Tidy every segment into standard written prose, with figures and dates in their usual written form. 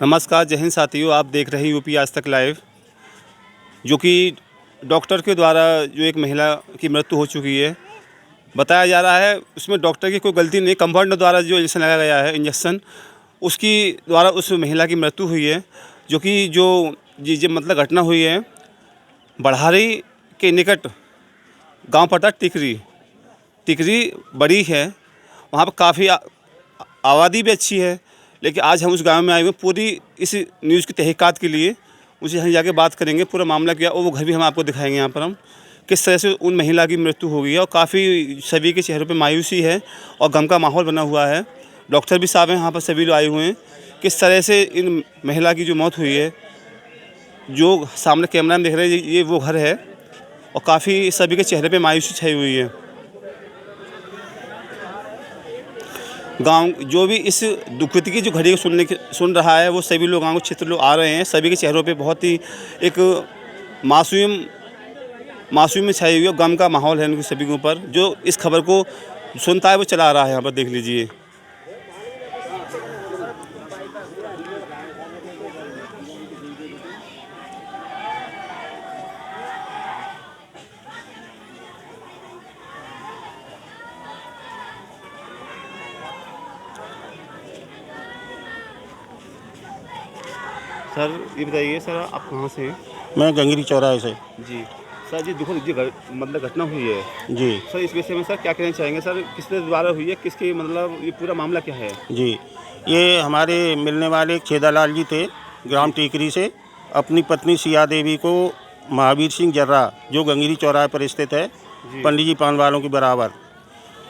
नमस्कार, जय हिंद साथियों। आप देख रहे हैं यूपी आज तक लाइव। जो कि डॉक्टर के द्वारा जो एक महिला की मृत्यु हो चुकी है, बताया जा रहा है उसमें डॉक्टर की कोई गलती नहीं, कंपाउंडर द्वारा जो इंजेक्शन लगाया गया है इंजेक्शन, उसकी द्वारा उस महिला की मृत्यु हुई है। जो कि जो मतलब घटना हुई है बढ़ारी के निकट गांव पड़ता टिकरी। टिकरी बड़ी है, वहाँ पर काफ़ी आबादी भी अच्छी है, लेकिन आज हम उस गांव में आए हुए पूरी इस न्यूज़ की तहकीकात के लिए। उनसे हम जाके बात करेंगे, पूरा मामला क्या और वो घर भी हम आपको दिखाएंगे। यहाँ पर हम किस तरह से उन महिला की मृत्यु हो गई है और काफ़ी सभी के चेहरों पे मायूसी है और गम का माहौल बना हुआ है। डॉक्टर भी साहब हैं यहाँ पर, सभी लोग आए हुए हैं। किस तरह से इन महिला की जो मौत हुई है, जो सामने कैमरा में देख रहे हैं, ये वो घर है और काफ़ी सभी के चेहरे पर मायूसी छाई हुई है। गांव जो भी इस दुखद की जो घड़ी को सुन रहा है, वो सभी लोग गाँव के क्षेत्र लोग आ रहे हैं। सभी के चेहरों पे बहुत ही एक मासूम में छाई हुई है, गम का माहौल है उनके सभी के ऊपर। जो इस खबर को सुनता है वो चला आ रहा है। यहाँ पर देख लीजिए। सर ये बताइए, सर आप कहाँ से हैं? मैं गंगरी चौराहे से। जी सर, जी दुखद जी मतलब घटना हुई है जी सर, इस विषय में सर क्या कहना चाहेंगे सर? किसके द्वारा हुई है, किसकी मतलब ये पूरा मामला क्या है? जी, ये हमारे मिलने वाले एक छेदालाल जी थे, ग्राम टीकरी से। अपनी पत्नी सिया देवी को महावीर सिंह जर्रा, जो गंगरी चौराहे पर स्थित है, पंडित जी पान वालों के बराबर,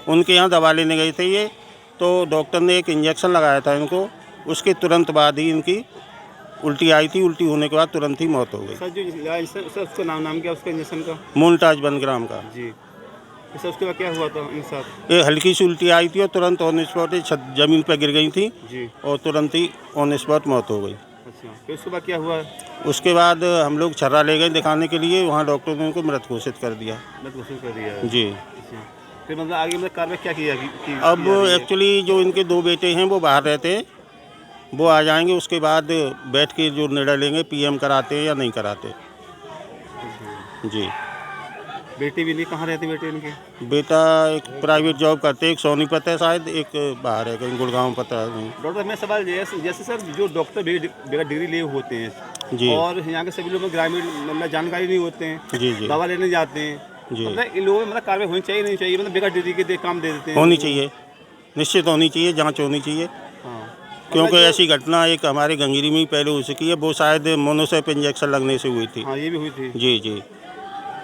उनके यहाँ दवा लेने गए थे ये। तो डॉक्टर ने एक इंजेक्शन लगाया था इनको, उसके तुरंत बाद ही इनकी उल्टी आई थी। उल्टी होने के बाद तुरंत ही मौत हो गई। सर जो सर उसका नाम क्या उसका इंजेक्शन का? मोन्टाज बनग्राम का। जी सर, उसके बाद क्या हुआ था इनके साथ? ये हल्की सी उल्टी आई थी और तुरंत ऑन स्पॉट जमीन पर गिर गई थी जी और तुरंत ही ऑन स्पॉट मौत हो गई। अच्छा, फिर उसके बाद क्या हुआ? उसके बाद हम लोग छर्रा ले गए दिखाने के लिए, वहाँ डॉक्टर ने उनको मृत घोषित कर दिया। मृत घोषित कर दिया है। जी। अच्छा, फिर मतलब आगे मतलब कार्रवाई क्या किया अब एक्चुअली जो इनके 2 बेटे हैं वो बाहर रहते हैं, वो आ जाएंगे, उसके बाद बैठ के जो निर्णय लेंगे पीएम कराते हैं या नहीं कराते। जी। बेटी भी नहीं, कहाँ रहती बेटे इनके? बेटा एक प्राइवेट जॉब करते, एक सोनीपत है शायद, एक बाहर है कहीं गुड़गांव, पता है नहीं। डॉक्टर मैं सवाल जैसे सर जो डॉक्टर बेगा डिग्री लिए होते हैं जी और यहाँ के सभी लोग ग्रामीण मतलब जानकारी नहीं होते हैं, जी जी दवा लेने जाते हैं, जी। मतलब इन लोगों में मतलब कार्रवाई होनी चाहिए नहीं चाहिए? मतलब बेगा डिग्री के काम दे देते हैं। होनी चाहिए, निश्चित होनी चाहिए, जांच होनी चाहिए। हाँ, क्योंकि ऐसी घटना एक हमारे गंगीरी में ही पहले हो चुकी है, वो शायद मोनोसेप इंजेक्शन लगने से हुई थी। हाँ ये भी हुई थी। जी जी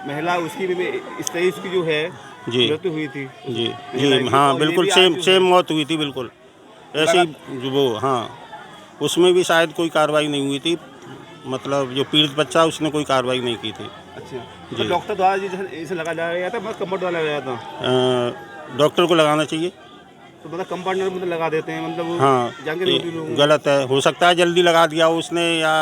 महिला उसकी भी इस तरह की जो है जी मृत्यु हुई थी। जी महिला जी। की, हाँ और ये बिल्कुल भी सेम आज सेम मौत हुई थी, बिल्कुल ऐसी जो वो। हाँ, उसमें भी शायद कोई कार्रवाई नहीं हुई थी, मतलब जो पीड़ित बच्चा उसने कोई कार्रवाई नहीं की थी। अच्छा, जी। तो डॉक्टर द्वारा इसे लगाया गया था, मतलब कंपाउंडर द्वारा लगाया था? डॉक्टर को लगाना चाहिए। तो मतलब कंपाउंडर मतलब लगा देते हैं, मतलब वो हाँ, जानकारी ये होती लोगों को। गलत है, हो सकता है जल्दी लगा दिया हो उसने या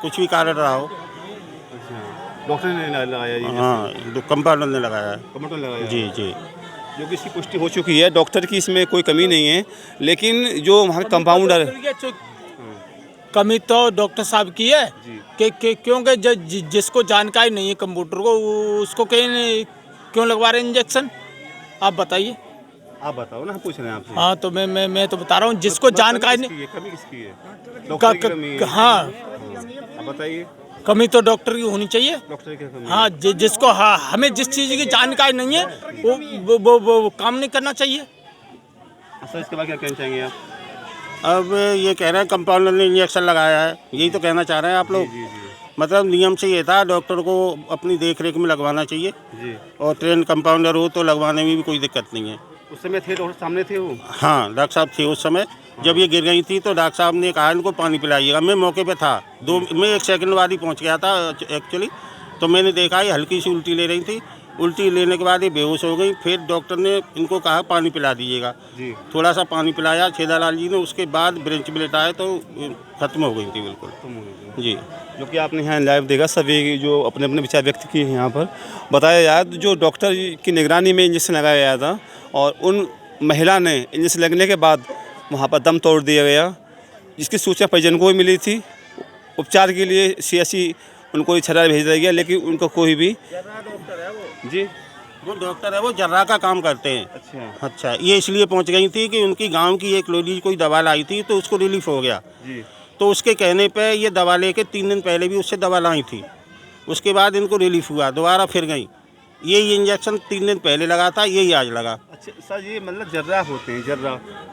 कुछ भी कारण रहा हो। अच्छा, डॉक्टर ने लगाया ये? हाँ, कंपाउंडर ने लगाया है। कंपाउंडर लगाया? जी जी। जो कि इसकी पुष्टि हो चुकी है, डॉक्टर की इसमें कोई कमी नहीं है, लेकिन जो वहाँ कंपाउंडर कमी तो डॉक्टर साहब की है कि क्योंकि जिसको जानकारी नहीं है कंप्यूटर को, उसको क्यों लगवा रहे हैं इंजेक्शन? आप बताइए। आप बताओ ना, हम पूछ रहे हैं आपसे। हाँ तो मैं तो बता रहा हूँ, जिसको जानकारी नहीं। कमी किसकी है? डॉक्टर की कमी है। हाँ, आप बताइए। कमी तो डॉक्टर की होनी चाहिए। डॉक्टर की कमी? हाँ, जिसको हमें जिस चीज़ की जानकारी नहीं है वो काम नहीं करना चाहिए। सर इसके बाद क्या कहना चाहेंगे आप? अब ये कह रहे हैं कंपाउंडर ने इंजेक्शन लगाया है, यही तो कहना चाह रहे हैं आप लोग। जी जी मतलब नियम से ये था, डॉक्टर को अपनी देख रेख में लगवाना चाहिए जी। और ट्रेन कंपाउंडर हो तो लगवाने में भी कोई दिक्कत नहीं है। उस समय थे डॉक्टर सामने थे वो? हाँ, डॉक्टर साहब थे उस समय जब ये गिर गई थी, तो डॉक्टर साहब ने कहा इनको पानी पिलाइएगा। मैं मौके पे था, मैं 1 सेकंड बाद ही पहुंच गया था एक्चुअली। तो मैंने देखा ये हल्की सी उल्टी ले रही थी, उल्टी लेने के बाद ये बेहोश हो गई। फिर डॉक्टर ने इनको कहा पानी पिला दीजिएगा। जी। थोड़ा सा पानी पिलाया छेदालाल जी ने, उसके बाद ब्रेंच में लेटाया तो ख़त्म हो गई थी बिल्कुल। जी। जो कि आपने यहाँ लाइव देखा, सभी जो अपने अपने विचार व्यक्त किए हैं यहाँ पर। बताया जाए तो जो डॉक्टर की निगरानी में इंजेक्शन लगाया गया था और उन महिला ने इंजेक्शन लगने के बाद वहाँ पर दम तोड़ दिया गया। जिसकी सूचना परिजन को भी मिली थी। उपचार के लिए CSC उनको छर्रा भेज दिया गया, लेकिन उनको कोई भी जी वो डॉक्टर है, वो जर्रा का काम करते हैं। अच्छा, ये इसलिए पहुंच गई थी कि उनकी गांव की एक लेडीज कोई दवा लाई थी तो उसको रिलीफ हो गया जी। तो उसके कहने पे ये दवा लेके 3 दिन पहले भी उससे दवा लाई थी। उसके बाद इनको रिलीफ हुआ, दोबारा फिर गई। यही इंजेक्शन 3 दिन पहले लगा था, यही आज लगा। अच्छा सर, ये मतलब जर्रा होते हैं, जर्रा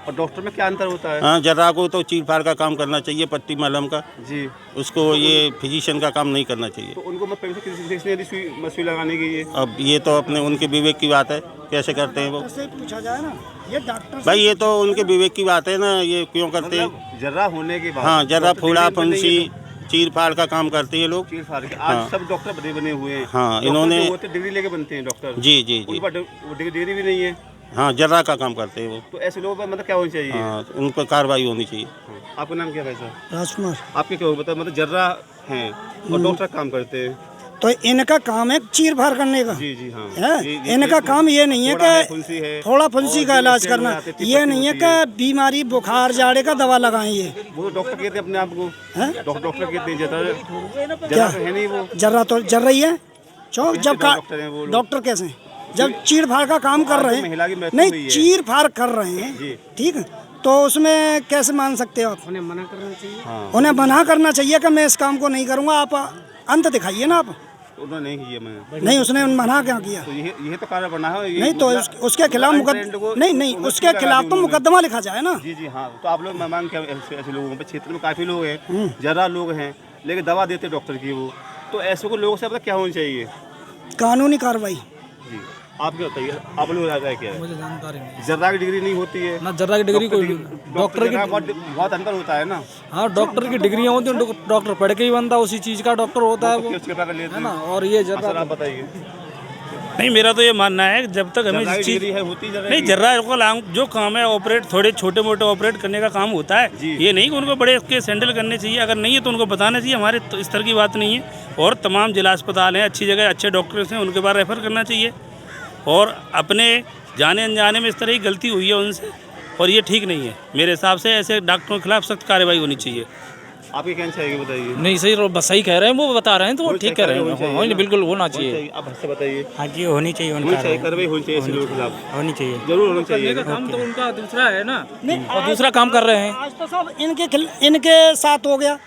और डॉक्टर में क्या अंतर होता है? हाँ, जर्रा को तो चीर फाड़ का काम करना चाहिए, पट्टी मलहम का जी। उसको ये फिजिशियन का काम नहीं करना चाहिए। तो उनको मैं किसने यदि सुई लगाने की ये? अब ये तो अपने उनके विवेक की बात है, कैसे करते हैं वो पूछा जाए ना, ये डॉक्टर भाई, ये तो उनके विवेक की बात है ना, ये क्यों करते हैं। मतलब जर्रा होने के बाद हाँ, जर्रा डॉक्टर फोड़ा डिग्री नहीं फंसी है चीर फाड़ का काम करते हैं लोग। चीर फाड़ के आज हाँ। सब डॉक्टर बने हुए हैं। हाँ, डॉक्टर इन्होंने- जो होते हैं डिग्री लेके बनते हैं डॉक्टर। जी जी उन जी। पर डिग्री भी नहीं है। हाँ, जर्रा का काम करते हैं वो। तो ऐसे लोगों पर मतलब क्या होनी चाहिए? हाँ, उन पर कार्रवाई होनी चाहिए। आपका नाम क्या है भाई साहब? राजकुमार। आपके क्या होगा मतलब जर्रा हैं और डॉक्टर काम करते हैं। तो इनका काम है चीर फाड़ करने का जी जी हाँ। है। इनका काम ये नहीं है फुंसी है, कि थोड़ा फुंसी का और इलाज जो करना, आते हैं, ये नहीं है कि बीमारी बुखार जाड़े का दवा लगाएं। ये वो डॉक्टर कहते हैं अपने आप को। हैं? डॉक्टर कहते हैं जर्रा क्या तो है नहीं वो। जर्रा तो जर रही है चौक जब का डॉक्टर हैं वो लोग। डॉक्टर कैसे हैं? जब चीर फाड़ का काम कर रहे महिला की हैं, मृत्यु हुई नहीं है। चीर फाड़ कर रहे जी। हैं, ठीक है, तो उसमें कैसे मान सकते हो आप? हाँ। उन्हें मना करना चाहिए कि मैं इस काम को नहीं करूँगा। आप अंत दिखाइए ना आप। उन्होंने नहीं किया मैंने। नहीं, उसने मना क्या किया? तो ये तो कार्य बना है। ये नहीं तो मतलब उसके खिलाफ ट्रेंड को- नहीं को उसके लगा दी खिलाफ तो उन्होंने। मुकदमा लिखा जाए ना। जी जी हाँ। तो आप लोग मेहमान क्या ऐसे लोगों पे क्षेत्र में काफ़ी लोग हैं, जर्रा लोग हैं, लेकिन दवा देते डॉक्टर की वो। तो ऐसे को लोगों से मतलब क्या होनी चाहिए? कानूनी कार्रवाई। जी आप क्या बताइए, आप लोग राय क्या है? मुझे जानकारी नहीं जर्रा की डिग्री नहीं होती है ना, जर्रा की डिग्री कोई डॉक्टर की बहुत अंतर होता है ना। हाँ, डॉक्टर की डिग्रियाँ होती हैं, डॉक्टर पढ़ के ही बनता उसी चीज़ का डॉक्टर होता है वो, उसके कर लेते है ना। हैं। और ये सर जर्रा आप बताइए। नहीं, मेरा तो ये मानना है कि जब तक हमें जर्रा इस की चीज़ डिग्री है होती जर्रा नहीं, की? जर्रा को जो काम है ऑपरेट, थोड़े छोटे मोटे ऑपरेट करने का काम होता है। जी। ये नहीं कि उनको बड़े केस हैंडल करने चाहिए। अगर नहीं है तो उनको बताना चाहिए, हमारे तो इस तरह की बात नहीं है। और तमाम जिला अस्पताल हैं, अच्छी जगह अच्छे डॉक्टर्स हैं, उनके पास रेफ़र करना चाहिए। और अपने जाने अनजाने में इस तरह की गलती हुई है उनसे, और ये ठीक नहीं है। मेरे हिसाब से ऐसे डॉक्टरों के खिलाफ सख्त कार्रवाई होनी चाहिए। आपकी क्या चाहिए बताइए? नहीं सही, बस सही कह रहे हैं, वो बता रहे हैं तो वो ठीक कह रहे होनी हैं। चाहिए हाँ, ना? बिल्कुल होना होनी चाहिए। चाहिए। आप हंस से बताइए। हाँ जी, होनी चाहिए होनी उनका चाहिए, कार्रवाई होनी चाहिए ऐसे लोगों के खिलाफ। होनी चाहिए। जरूर होनी करने चाहिए। का काम तो उनका दूसरा है ना, नहीं, और दूसरा काम कर रहे हैं। आज तो सब इनके साथ हो गया,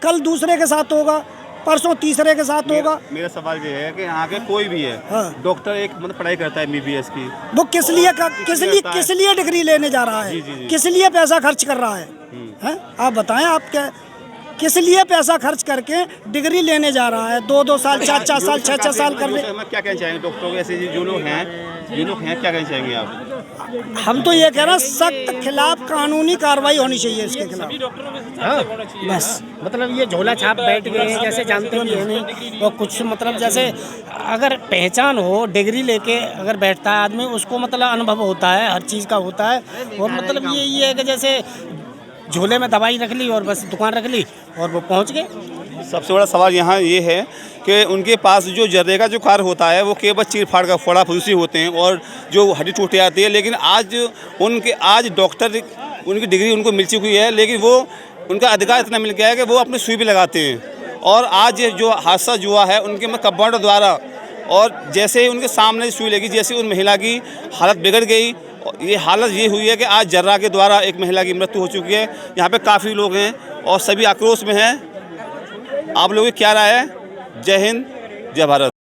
कल दूसरे के साथ होगा, परसों तीसरे के साथ होगा। मेरा सवाल ये है कि यहाँ के कोई भी है हाँ। डॉक्टर एक मतलब पढ़ाई करता है MBBS की, वो किस लिए डिग्री लेने जा रहा जी, है? जी। किस लिए पैसा खर्च कर रहा है? हैं? आप बताएं, आप क्या किस लिए पैसा खर्च करके डिग्री लेने जा रहा है? 2-2 साल 4-4 साल 6-6 साल कर ले। मैं क्या कहना चाहेंगे डॉक्टरों को, ऐसे जो लोग हैं क्या कहना चाहेंगे आप? हम तो ये कह रहे हैं सख्त खिलाफ कानूनी कार्रवाई होनी चाहिए इसके खिलाफ। बस मतलब ये झोला छाप बैठ गए हैं, जैसे जानते भी है नहीं। और कुछ मतलब जैसे अगर पहचान हो, डिग्री लेके अगर बैठता है आदमी, उसको मतलब अनुभव होता है, हर चीज़ का होता है। और मतलब ये है कि जैसे झोले में दवाई रख ली और बस दुकान रख ली और वो पहुंच गए। सबसे बड़ा सवाल यहाँ ये है कि उनके पास जो जर्रे का जो कार्य होता है वो केवल चीर फाड़ का फोड़ा फुंसी होते हैं और जो हड्डी टूट जाती है। लेकिन आज डॉक्टर उनकी डिग्री उनको मिल चुकी है, लेकिन वो उनका अधिकार इतना मिल गया है कि वो अपनी सुई भी लगाते हैं। और आज ये जो हादसा हुआ है उनके कंपाउंडर द्वारा, और जैसे ही उनके सामने सुई लगी, जैसे उन महिला की हालत बिगड़ गई। ये हालत ये हुई है कि आज जर्रा के द्वारा एक महिला की मृत्यु हो चुकी है। यहाँ पे काफ़ी लोग हैं और सभी आक्रोश में हैं। आप लोगों की क्या राय है? जय हिंद, जय भारत।